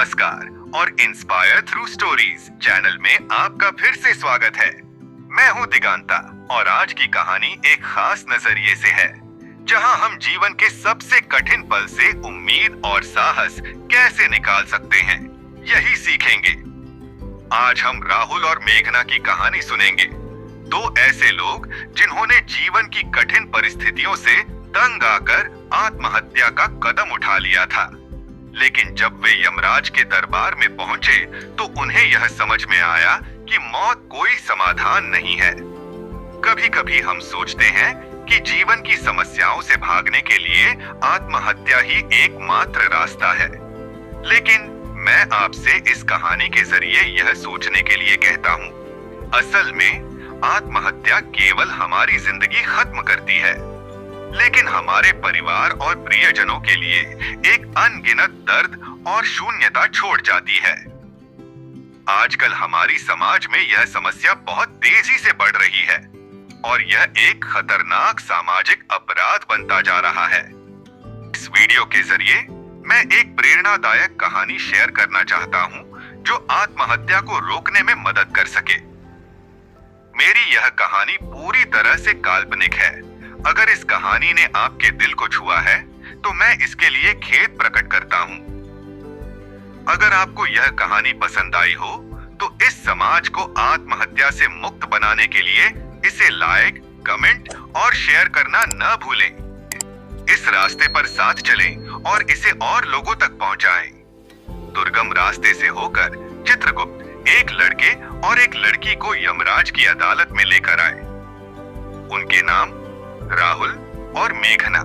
नमस्कार और inspire through stories channel में आपका फिर से स्वागत है। मैं हूं दिगांता और आज की कहानी एक खास नजरिए से है, जहां हम जीवन के सबसे कठिन पल से उम्मीद और साहस कैसे निकाल सकते हैं, यही सीखेंगे। आज हम राहुल और मेघना की कहानी सुनेंगे। दो ऐसे लोग जिन्होंने जीवन की कठिन परिस्थितियों से तंग आकर आत्महत्या का कदम उठा लिया था, लेकिन जब वे यमराज के दरबार में पहुंचे तो उन्हें यह समझ में आया कि मौत कोई समाधान नहीं है। कभी कभी हम सोचते हैं कि जीवन की समस्याओं से भागने के लिए आत्महत्या ही एकमात्र रास्ता है, लेकिन मैं आपसे इस कहानी के जरिए यह सोचने के लिए कहता हूँ, असल में आत्महत्या केवल हमारी जिंदगी खत्म करती है, लेकिन हमारे परिवार और प्रियजनों के लिए एक अनगिनत दर्द और शून्यता छोड़ जाती है। आजकल हमारी समाज में यह समस्या बहुत तेजी से बढ़ रही है और यह एक खतरनाक सामाजिक अपराध बनता जा रहा है। इस वीडियो के जरिए मैं एक प्रेरणादायक कहानी शेयर करना चाहता हूं, जो आत्महत्या को रोकने में मदद कर सके। मेरी यह कहानी पूरी तरह से काल्पनिक है। अगर इस कहानी ने आपके दिल को छुआ है तो मैं इसके लिए खेद प्रकट करता हूं। अगर आपको यह कहानी पसंद आई हो तो इस समाज को आत्महत्या से मुक्त बनाने के लिए इसे लाइक, कमेंट और शेयर करना न भूलें। इस रास्ते पर साथ चलें और इसे और लोगों तक पहुंचाएं। दुर्गम रास्ते से होकर चित्रगुप्त एक लड़के और एक लड़की को यमराज की अदालत में लेकर आए। उनके नाम राहुल और मेघना।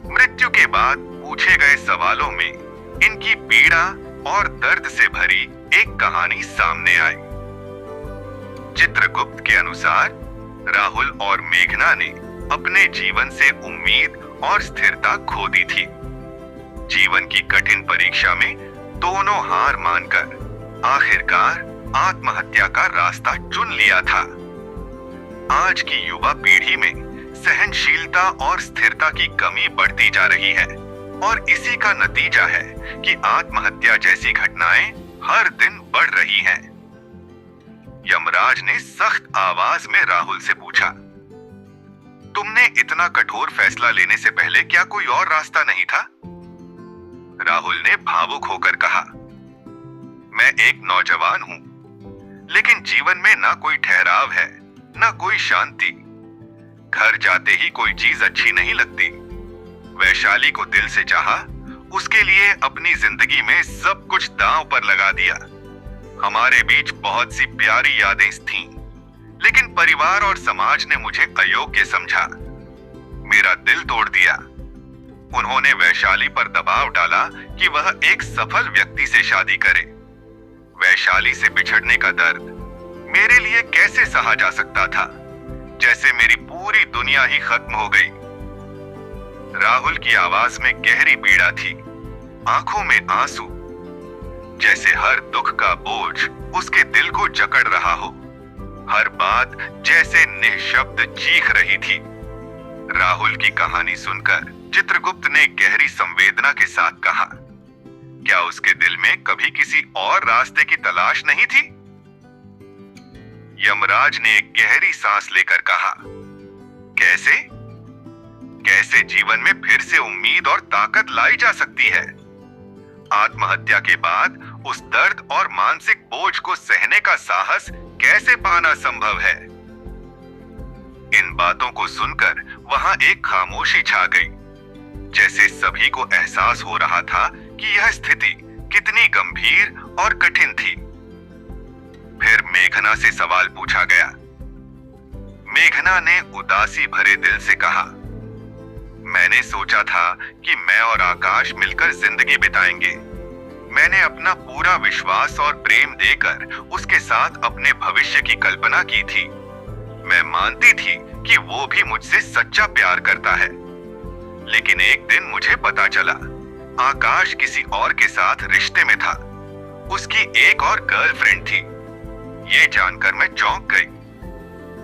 मृत्यु के बाद पूछे गए सवालों में इनकी पीड़ा और दर्द से भरी एक कहानी सामने आई। चित्रगुप्त के अनुसार राहुल और मेघना ने अपने जीवन से उम्मीद और स्थिरता खो दी थी। जीवन की कठिन परीक्षा में दोनों हार मानकर आखिरकार आत्महत्या का रास्ता चुन लिया था। आज की युवा पीढ़ी में सहनशीलता और स्थिरता की कमी बढ़ती जा रही है और इसी का नतीजा है कि आत्महत्या जैसी घटनाएं हर दिन बढ़ रही हैं। यमराज ने सख्त आवाज में राहुल से पूछा, तुमने इतना कठोर फैसला लेने से पहले क्या कोई और रास्ता नहीं था? राहुल ने भावुक होकर कहा, मैं एक नौजवान हूं, लेकिन जीवन में ना कोई ठहराव है, ना कोई शांति। घर जाते ही कोई चीज अच्छी नहीं लगती। वैशाली को दिल से चाहा, उसके लिए अपनी जिंदगी में सब कुछ दांव पर लगा दिया। हमारे बीच बहुत सी प्यारी यादें थीं, लेकिन परिवार और समाज ने मुझे अयोग्य समझा, मेरा दिल तोड़ दिया। उन्होंने वैशाली पर दबाव डाला कि वह एक सफल व्यक्ति से शादी करे। वैशाली से बिछड़ने का दर्द मेरे लिए कैसे सहा जा सकता था, जैसे मेरी पूरी दुनिया ही खत्म हो गई। राहुल की आवाज में गहरी पीड़ा थी, आंखों में आंसू, जैसे हर दुख का बोझ उसके दिल को जकड़ रहा हो। हर बात जैसे निःशब्द चीख रही थी। राहुल की कहानी सुनकर चित्रगुप्त ने गहरी संवेदना के साथ कहा, क्या उसके दिल में कभी किसी और रास्ते की तलाश नहीं थी? यमराज ने एक गहरी सांस लेकर कहा, कैसे? कैसे जीवन में फिर से उम्मीद और ताकत लाई जा सकती है? आत्महत्या के बाद उस दर्द और मानसिक बोझ को सहने का साहस कैसे पाना संभव है? इन बातों को सुनकर वहां एक खामोशी छा गई, जैसे सभी को एहसास हो रहा था कि यह स्थिति कितनी गंभीर और कठिन थी। फिर मेघना से सवाल पूछा गया। मेघना ने उदासी भरे दिल से कहा, मैंने सोचा था कि मैं और आकाश मिलकर जिंदगी बिताएंगे। मैंने अपना पूरा विश्वास और प्रेम देकर उसके साथ अपने भविष्य की कल्पना की थी। मैं मानती थी कि वो भी मुझसे सच्चा प्यार करता है, लेकिन एक दिन मुझे पता चला आकाश किसी और के साथ रिश्ते में था। उसकी एक और गर्लफ्रेंड थी। ये जानकर मैं चौंक गई।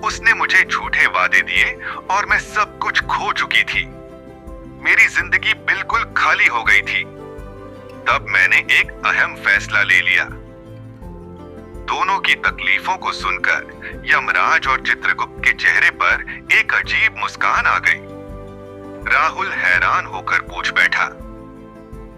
उसने मुझे झूठे वादे दिए और मैं सब कुछ खो चुकी थी। मेरी जिंदगी बिल्कुल खाली हो गई थी। तब मैंने एक अहम फैसला ले लिया। दोनों की तकलीफों को सुनकर यमराज और चित्रगुप्त के चेहरे पर एक अजीब मुस्कान आ गई। राहुल हैरान होकर पूछ बैठा,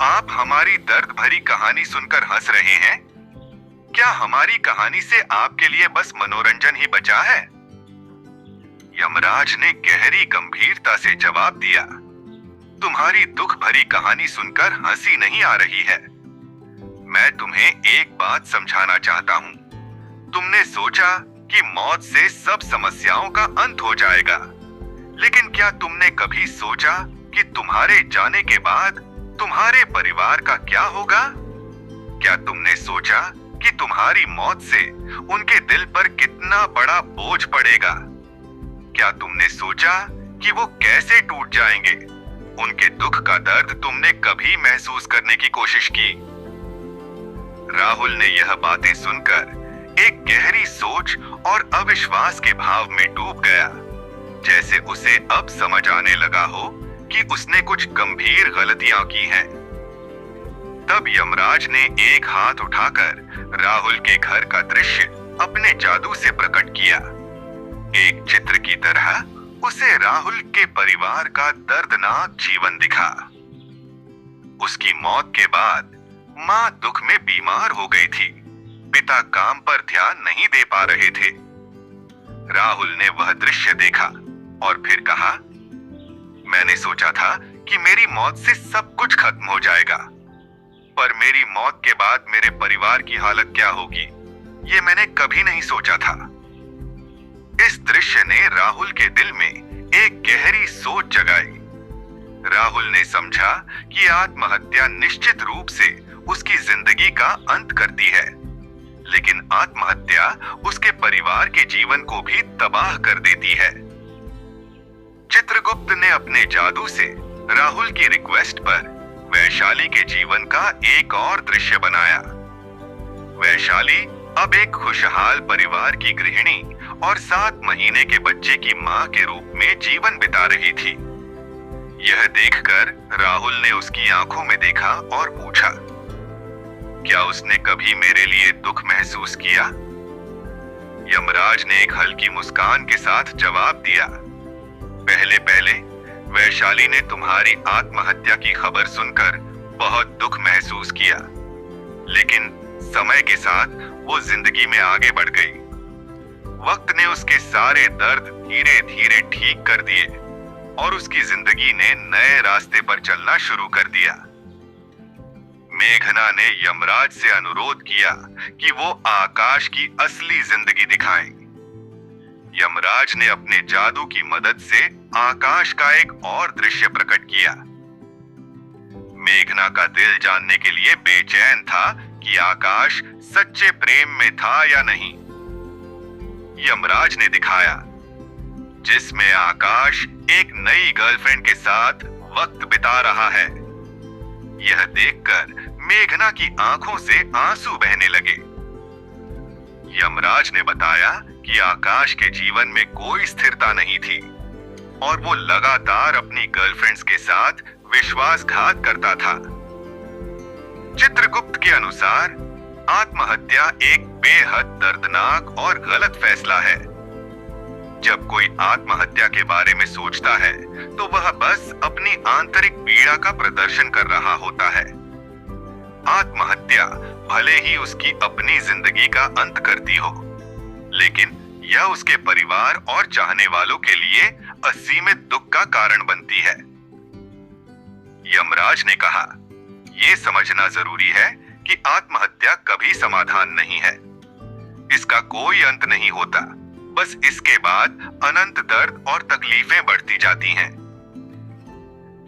आप हमारी दर्द भरी कहानी सुनकर हंस रहे हैं? क्या हमारी कहानी से आपके लिए बस मनोरंजन ही बचा है? यमराज ने गहरी गंभीरता से जवाब दिया, तुम्हारी दुख भरी कहानी सुनकर हंसी नहीं आ रही है। मैं तुम्हें एक बात समझाना चाहता हूं। तुमने सोचा कि मौत से सब समस्याओं का अंत हो जाएगा, लेकिन क्या तुमने कभी सोचा कि तुम्हारे जाने के बाद तुम्हारे परिवार का क्या होगा? क्या तुमने सोचा कि तुम्हारी मौत से उनके दिल पर कितना बड़ा बोझ पड़ेगा? क्या तुमने सोचा कि वो कैसे टूट जाएंगे? उनके दुख का दर्द तुमने कभी महसूस करने की कोशिश की? राहुल ने यह बातें सुनकर एक गहरी सोच और अविश्वास के भाव में डूब गया, जैसे उसे अब समझ आने लगा हो कि उसने कुछ गंभीर गलतियां की हैं। तब यमराज ने एक हाथ उठाकर राहुल के घर का दृश्य अपने जादू से प्रकट किया। एक चित्र की तरह उसे राहुल के परिवार का दर्दनाक जीवन दिखा। उसकी मौत के बाद मां दुख में बीमार हो गई थी, पिता काम पर ध्यान नहीं दे पा रहे थे। राहुल ने वह दृश्य देखा और फिर कहा, मैंने सोचा था कि मेरी मौत से सब कुछ खत्म हो जाएगा, पर मेरी मौत के बाद मेरे परिवार की हालत क्या होगी, ये मैंने कभी नहीं सोचा था। इस दृश्य ने राहुल के दिल में एक गहरी सोच जगाई। राहुल ने समझा कि आत्महत्या निश्चित रूप से उसकी जिंदगी का अंत करती है, लेकिन आत्महत्या उसके परिवार के जीवन को भी तबाह कर देती है। चित्रगुप्त ने अपने जादू से राहुल की रिक्वेस्ट पर वैशाली के जीवन का एक और दृश्य बनाया। वैशाली अब एक खुशहाल परिवार की गृहिणी और 7 महीने के बच्चे की मां के रूप में जीवन बिता रही थी। यह देखकर राहुल ने उसकी आंखों में देखा और पूछा, क्या उसने कभी मेरे लिए दुख महसूस किया? यमराज ने एक हल्की मुस्कान के साथ जवाब दिया, पहले पहले वैशाली ने तुम्हारी आत्महत्या की खबर सुनकर बहुत दुख महसूस किया, लेकिन समय के साथ वो जिंदगी में आगे बढ़ गई। वक्त ने उसके सारे दर्द धीरे धीरे ठीक कर दिए और उसकी जिंदगी ने नए रास्ते पर चलना शुरू कर दिया। मेघना ने यमराज से अनुरोध किया कि वो आकाश की असली जिंदगी दिखाएं। यमराज ने अपने जादू की मदद से आकाश का एक और दृश्य प्रकट किया। मेघना का दिल जानने के लिए बेचैन था कि आकाश सच्चे प्रेम में था या नहीं। यमराज ने दिखाया, जिसमें आकाश एक नई गर्लफ्रेंड के साथ वक्त बिता रहा है। यह देखकर मेघना की आंखों से आंसू बहने लगे। यमराज ने बताया कि आकाश के जीवन में कोई स्थिरता नहीं थी और वो लगातार अपनी गर्लफ्रेंड्स के साथ विश्वासघात करता था। चित्रगुप्त के अनुसार आत्महत्या एक बेहद दर्दनाक और गलत फैसला है। जब कोई आत्महत्या के बारे में सोचता है तो वह बस अपनी आंतरिक पीड़ा का प्रदर्शन कर रहा होता है। आत्महत्या भले ही उसकी अपनी जिंदगी का अंत करती हो, लेकिन यह उसके परिवार और चाहने वालों के लिए असीमित दुख का कारण बनती है। यमराज ने कहा, यह समझना जरूरी है कि आत्महत्या कभी समाधान नहीं है। इसका कोई अंत नहीं होता, बस इसके बाद अनंत दर्द और तकलीफें बढ़ती जाती हैं।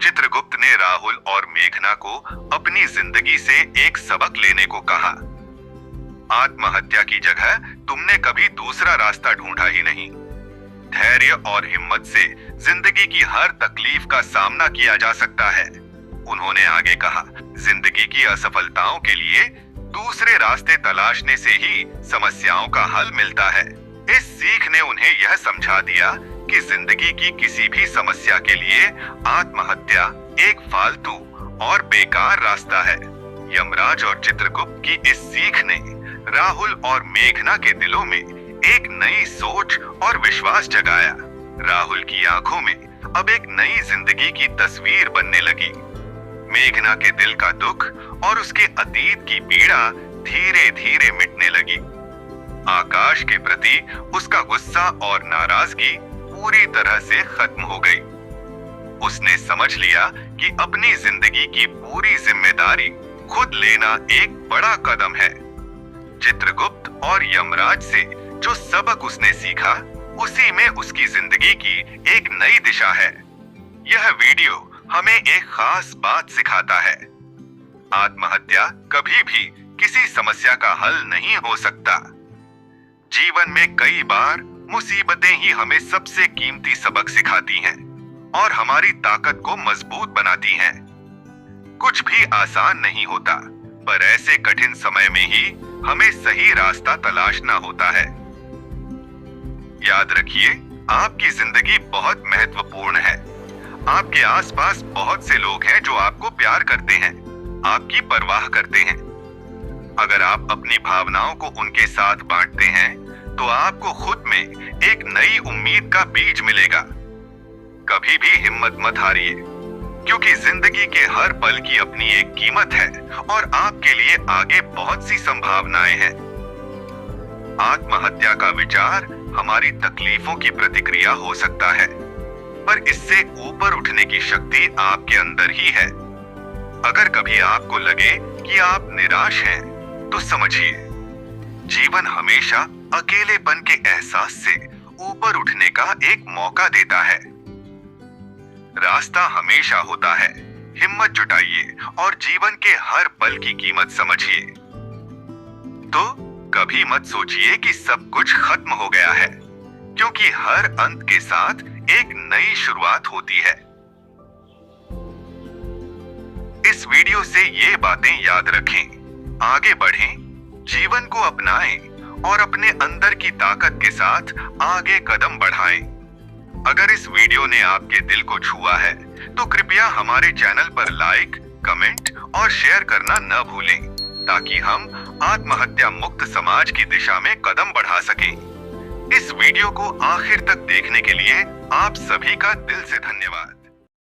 चित्रगुप्त ने राहुल और मेघना को अपनी जिंदगी से एक सबक लेने को कहा। आत्महत्या की जगह तुमने कभी दूसरा रास्ता ढूंढा ही नहीं। धैर्य और हिम्मत से जिंदगी की हर तकलीफ का सामना किया जा सकता है। उन्होंने आगे कहा, जिंदगी की असफलताओं के लिए दूसरे रास्ते तलाशने से ही समस्याओं का हल मिलता है। इस सीख ने उन्हें यह समझा दिया कि जिंदगी की किसी भी समस्या के लिए आत्महत्या एक फालतू और बेकार रास्ता है। यमराज और चित्रगुप्त की इस सीख ने राहुल और मेघना के दिलों में एक नई सोच और विश्वास जगाया। राहुल की आंखों में अब एक नई जिंदगी की तस्वीर बनने लगी। मेघना के दिल का दुख और उसके अतीत की पीड़ा धीरे धीरे मिटने लगी। आकाश के प्रति उसका गुस्सा और नाराजगी पूरी तरह से खत्म हो गई। उसने समझ लिया कि अपनी जिंदगी की पूरी जिम्मेदारी खुद लेना एक बड़ा कदम है। चित्रगुप्त और यमराज से जो सबक उसने सीखा, उसी में उसकी जिंदगी की एक नई दिशा है। यह वीडियो हमें एक खास बात सिखाता है। आत्महत्या कभी भी किसी समस्या का हल नहीं हो सकता। जीवन में कई बार मुसीबतें ही हमें सबसे कीमती सबक सिखाती हैं और हमारी ताकत को मजबूत बनाती हैं। कुछ भी आसान नहीं होता, पर ऐसे कठिन समय में ही हमें सही रास्ता तलाशना होता है। याद रखिए, आपकी जिंदगी बहुत महत्वपूर्ण है। आपके आसपास बहुत से लोग हैं जो आपको प्यार करते हैं, आपकी परवाह करते हैं। अगर आप अपनी भावनाओं को उनके साथ बांटते हैं, तो आपको खुद में एक नई उम्मीद का बीज मिलेगा। कभी भी हिम्मत मत हारिए, क्योंकि जिंदगी के हर पल की अपनी एक कीमत है और आपके लिए आगे बहुत सी संभावनाएं हैं। आत्महत्या का विचार हमारी तकलीफों की प्रतिक्रिया हो सकता है, पर इससे ऊपर उठने की शक्ति आपके अंदर ही है। अगर कभी आपको लगे कि आप निराश हैं, तो समझिए, जीवन हमेशा अकेलेपन के एहसास से ऊपर उठने का एक मौका देता है। रास्ता हमेशा होता है। हिम्मत जुटाइए और जीवन के हर पल की कीमत समझिए। तो कभी मत सोचिए कि सब कुछ खत्म हो गया है, क्योंकि हर अंत के साथ एक नई शुरुआत होती है। इस वीडियो से ये बातें याद रखें, आगे बढ़ें, जीवन को अपनाएं और अपने अंदर की ताकत के साथ आगे कदम बढ़ाएं। अगर इस वीडियो ने आपके दिल को छुआ है, तो कृपया हमारे चैनल पर लाइक, कमेंट और शेयर करना न भूलें, ताकि हम आत्महत्या मुक्त समाज की दिशा में कदम बढ़ा सकें। इस वीडियो को आखिर तक देखने के लिए आप सभी का दिल से धन्यवाद।